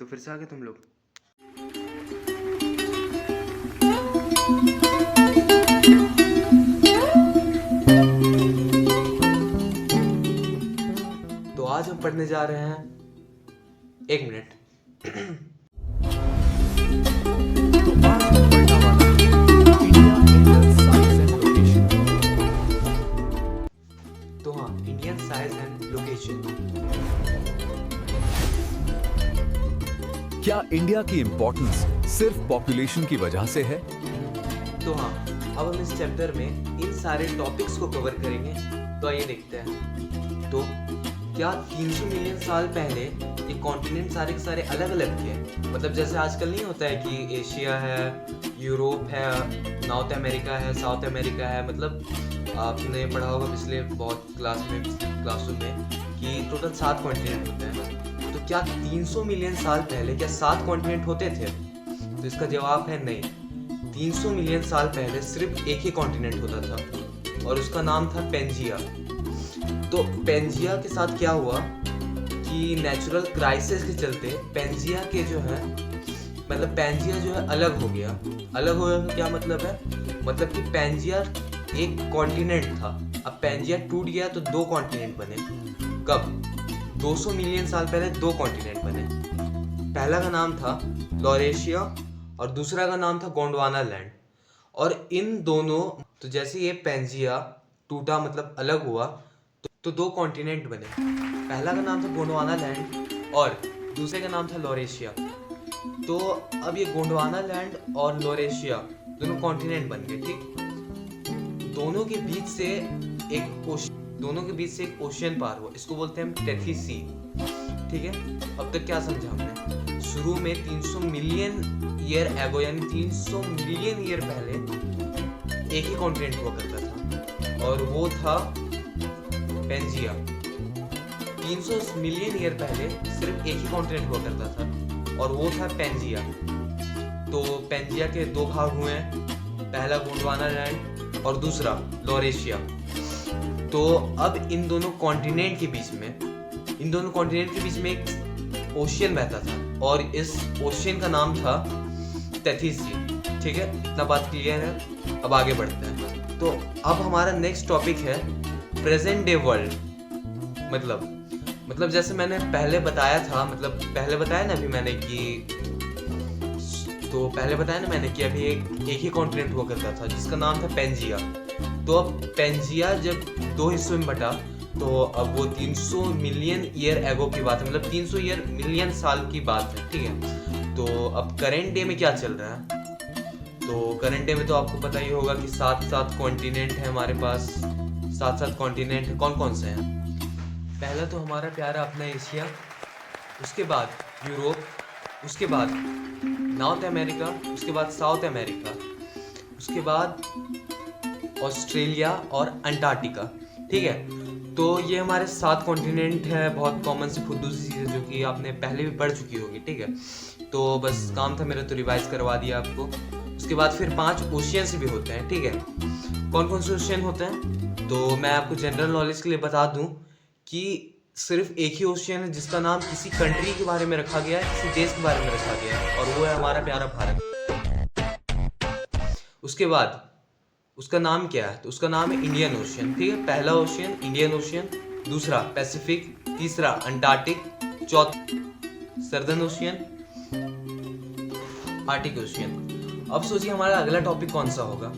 तो फिर से आगे तुम लोग। तो आज हम पढ़ने जा रहे हैं, 1 मिनट। तो आज हम पढ़ने वाला है India areal size and location. तो हाँ, इंडियन साइज एंड लोकेशन। क्या इंडिया की इम्पोर्टेंस सिर्फ पॉपुलेशन की वजह से है? तो हाँ, अब हम इस चैप्टर में इन सारे टॉपिक्स को कवर करेंगे। तो आइए देखते हैं। तो क्या 300 मिलियन साल पहले ये कॉन्टिनेंट सारे के सारे अलग अलग थे? मतलब जैसे आजकल नहीं होता है कि एशिया है, यूरोप है, नॉर्थ अमेरिका है, साउथ अमेरिका है। मतलब आपने पढ़ा होगा पिछले बहुत क्लासरूम में कि टोटल 7 कॉन्टिनेंट होते हैं। तो क्या 300 मिलियन साल पहले क्या 7 कॉन्टिनेंट होते थे? तो इसका जवाब है नहीं। 300 मिलियन साल पहले सिर्फ एक ही कॉन्टिनेंट होता था और उसका नाम था पेंजिया। तो पेंजिया के साथ क्या हुआ कि नेचुरल क्राइसिस के चलते पेंजिया के जो है, मतलब पेंजिया जो है अलग हो गया। अलग हो गया क्या मतलब है? मतलब कि पेंजिया एक कॉन्टिनेंट था, अब पेंजिया टूट गया तो 2 कॉन्टिनेंट बने। कब? 200 मिलियन साल पहले 2 कॉन्टिनेंट बने। पहला का नाम था लॉरेशिया और दूसरा का नाम था गोंडवाना लैंड। और इन दोनों, तो जैसे ये पेंजिया टूटा मतलब अलग हुआ तो 2 कॉन्टिनेंट बने। पहला का नाम था गोंडवाना लैंड और दूसरे का नाम था लॉरेशिया। तो अब ये गोंडवाना लैंड और लॉरेशिया दोनों कॉन्टिनेंट बन गए, ठीक। दोनों के बीच से एक ओशियन पार हुआ, इसको बोलते हैं टेथी सी, ठीक है। अब तक क्या समझा हमने? शुरू में 300 मिलियन ईयर एगो, यानी 300 मिलियन ईयर पहले एक ही कॉन्टिनेंट हुआ करता था और वो था पेंजिया। 300 मिलियन ईयर पहले सिर्फ एक ही कॉन्टिनेंट हुआ करता था और वो था पेंजिया। तो पेंजिया के 2 भाग हुए हैं, पहला गोंडवाना लैंड और दूसरा लॉरेशिया। तो अब इन दोनों कॉन्टिनेंट के बीच में एक ओशियन बहता था और इस ओशियन का नाम था टेथी सी, ठीक है। इतना बात क्लियर है। अब आगे बढ़ते हैं। तो अब हमारा नेक्स्ट टॉपिक है प्रेजेंट डे वर्ल्ड। मतलब जैसे मैंने पहले बताया ना अभी मैंने कि अभी एक ही कॉन्टिनेंट हुआ करता था जिसका नाम था पेंजिया। तो अब पेंजिया जब 2 हिस्सों में बटा तो अब वो 300 मिलियन ईयर एगो की बात है, मतलब 300 मिलियन साल की बात है, ठीक है। तो अब करंट डे में क्या चल रहा है? तो करंट डे में तो आपको पता ही होगा कि 7 कॉन्टिनेंट है हमारे पास। 7 कॉन्टिनेंट है। कौन कौन से हैं? पहला तो हमारा प्यारा अपना एशिया, उसके बाद यूरोप, उसके बाद नॉर्थ अमेरिका, उसके बाद साउथ अमेरिका, उसके बाद ऑस्ट्रेलिया और अंटार्कटिका, ठीक है। तो ये हमारे 7 कॉन्टिनेंट है, बहुत कॉमन से फुद्दू सी चीज़ जो कि आपने पहले भी पढ़ चुकी होगी, ठीक है। तो बस काम था मेरा तो रिवाइज करवा दिया आपको। उसके बाद फिर 5 ओशियंस भी होते हैं, ठीक है। कौन कौन से ओशियन होते हैं? तो मैं आपको जनरल नॉलेज के लिए बता दूं कि सिर्फ एक ही ओशियन है जिसका नाम किसी कंट्री के बारे में रखा गया है, किसी देश के बारे में रखा गया है, और वो है हमारा प्यारा भारत। उसके बाद उसका नाम क्या है? तो उसका नाम है इंडियन ओशियन, ठीक है। पहला ओशियन इंडियन ओशियन, दूसरा पैसिफिक, तीसरा अंटार्कटिक, चौथा सर्दर्न ओशियन, आर्टिक ओशियन। अब सोचिए हमारा अगला टॉपिक कौन सा होगा।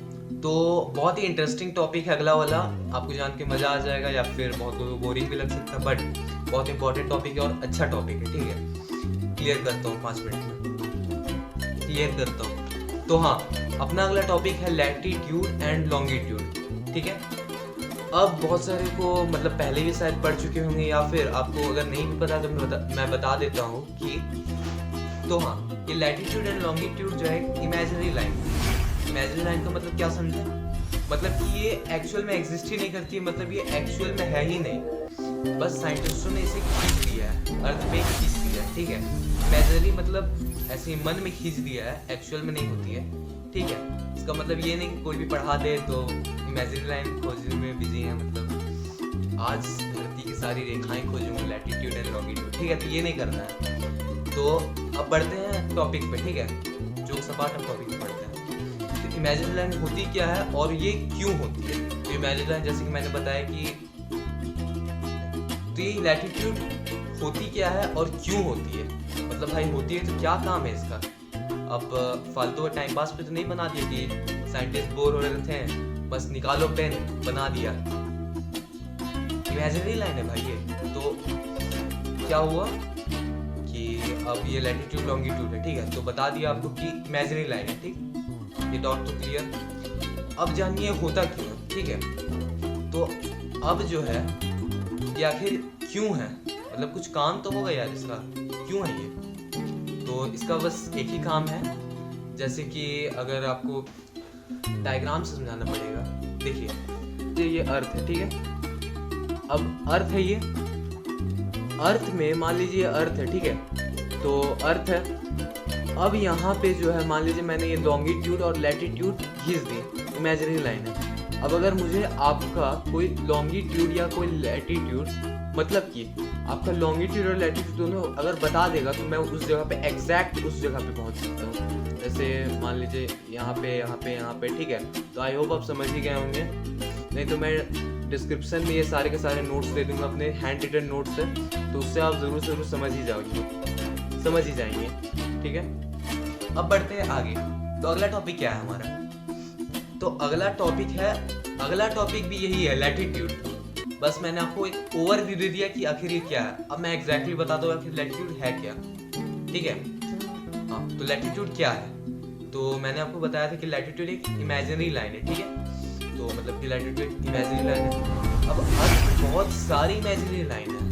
तो बहुत ही इंटरेस्टिंग टॉपिक है अगला वाला, आपको जान के मजा आ जाएगा या फिर बहुत बोरिंग भी लग सकता है, बट बहुत इंपॉर्टेंट टॉपिक है और अच्छा टॉपिक है, ठीक है। क्लियर करता हूँ 5 मिनट में क्लियर करता हूँ। तो हाँ, अपना अगला टॉपिक है लैटिट्यूड एंड लॉन्गिट्यूड, ठीक है। अब बहुत सारे को मतलब पहले भी शायद पढ़ चुके होंगे या फिर आपको अगर नहीं भी पता तो मैं बता देता हूँ कि तो हाँ, ये लैटिट्यूड एंड लॉन्गिट्यूड जो है इमेजिनरी लाइन का मतलब क्या समझे? मतलब कि ये एक्चुअल में एग्जिस्ट ही नहीं करती, मतलब ये एक्चुअल में है ही नहीं, बस साइंटिस्टों ने इसे खींच दिया है, अर्थ में खींच दिया है, ठीक है। इमेजिनरी मतलब ऐसे मन में खींच दिया है, एक्चुअल में नहीं होती है, ठीक है। इसका मतलब ये नहीं कि कोई भी पढ़ा दे तो इमेजिनरी लाइन खोजने में बिजी है, मतलब आज धरती की सारी रेखाएं खोजूंगा लैटिट्यूड एंड लॉन्गिट्यूड, ठीक है। तो ये नहीं करना है। तो अब बढ़ते हैं टॉपिक पे, ठीक है, जो सपाट हम टॉपिक पे पढ़ते हैं। तो इमेजिनरी लाइन होती क्या है और ये क्यों होती है? तो इमेजिनरी लाइन जैसे कि मैंने बताया कि तो ये लैटिट्यूड होती क्या है और क्यों होती है, मतलब भाई होती है तो क्या काम है इसका। अब फालतू का टाइम पास पे तो नहीं बना दिया कि साइंटिस्ट बोर हो रहे थे बस निकालो पेन बना दिया। इमेजिनरी लाइन है भाई ये। तो क्या हुआ कि अब ये लैटिट्यूड लॉन्गिट्यूड है, ठीक है, तो बता दिया आपको कि इमेजिनरी लाइन है, ठीक, ये डॉट तो क्लियर। अब जानिए होता क्यों है, ठीक है। तो अब जो है ये आखिर क्यों है, मतलब कुछ काम तो होगा यार इसका, क्यों है ये? तो इसका बस एक ही काम है, जैसे कि अगर आपको डायग्राम से समझाना पड़ेगा। देखिए ये अर्थ है, ठीक है, अब अर्थ है, ये अर्थ में मान लीजिए अर्थ है, ठीक है, तो अर्थ है। अब यहाँ पे जो है मान लीजिए मैंने ये लॉन्गिट्यूड और लैटिट्यूड खींच दी, इमेजिनरी लाइन है। अब अगर मुझे आपका कोई लॉन्गिट्यूड या कोई लैटिट्यूड, मतलब कि आपका लॉन्गिट्यूड और लैटिट्यूड दोनों अगर बता देगा तो मैं उस जगह पे एग्जैक्ट उस जगह पे पहुंच सकता हूँ। जैसे मान लीजिए यहाँ पे, ठीक है। तो आई होप आप समझ ही गए होंगे, नहीं तो मैं डिस्क्रिप्शन में ये सारे के सारे नोट्स दे दूंगा अपने हैंड रिटन नोट्स से, तो उससे आप ज़रूर समझ ही जाएंगे, ठीक है। अब बढ़ते हैं आगे। तो अगला टॉपिक क्या है हमारा? तो अगला टॉपिक भी यही है, लैटिट्यूड। बस मैंने आपको एक ओवरव्यू दे दिया कि आखिर ये क्या है। अब मैं एग्जैक्टली बताता हूँ आखिर लैटिट्यूड है क्या, ठीक है। हाँ, तो लैटिट्यूड क्या है? तो मैंने आपको बताया था कि लैटिट्यूड एक इमेजिनरी लाइन है, ठीक है। तो मतलब कि लैटिट्यूड इमेजिनरी लाइन है। अब अर्थ बहुत सारी इमेजिनरी लाइन है।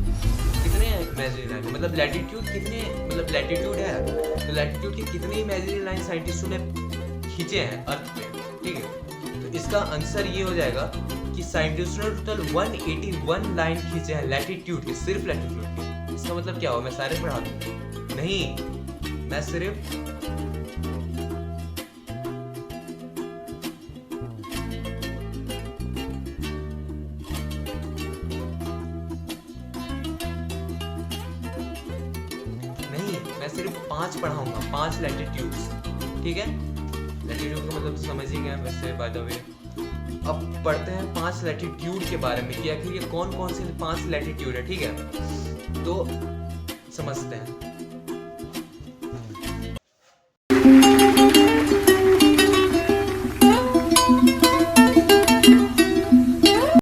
कितने इमेजिनरी लाइन, मतलब लैटिट्यूड कितने, मतलब लैटिट्यूड है तो लैटिट्यूड की कितनी इमेजिनरी लाइन साइंटिस्टों ने खींचे हैं अर्थ पे, ठीक है। तो इसका आंसर ये हो जाएगा कि साइंटिस्टों ने टोटल 181 लाइन खींचे हैं लैटिट्यूड के, सिर्फ लैटिट्यूड के। इसका मतलब क्या हुआ, मैं सारे पढ़ा दूँ? नहीं, मैं सिर्फ सिर्फ 5 पढ़ाऊंगा, 5 लैटिट्यूड्स, ठीक है। लैटिट्यूड का मतलब समझ ही गए वैसे बाय द वे। अब पढ़ते हैं 5 लैटिट्यूड के बारे में कि आखिर ये कौन कौन से 5 लैटिट्यूड है, ठीक है। तो समझते हैं।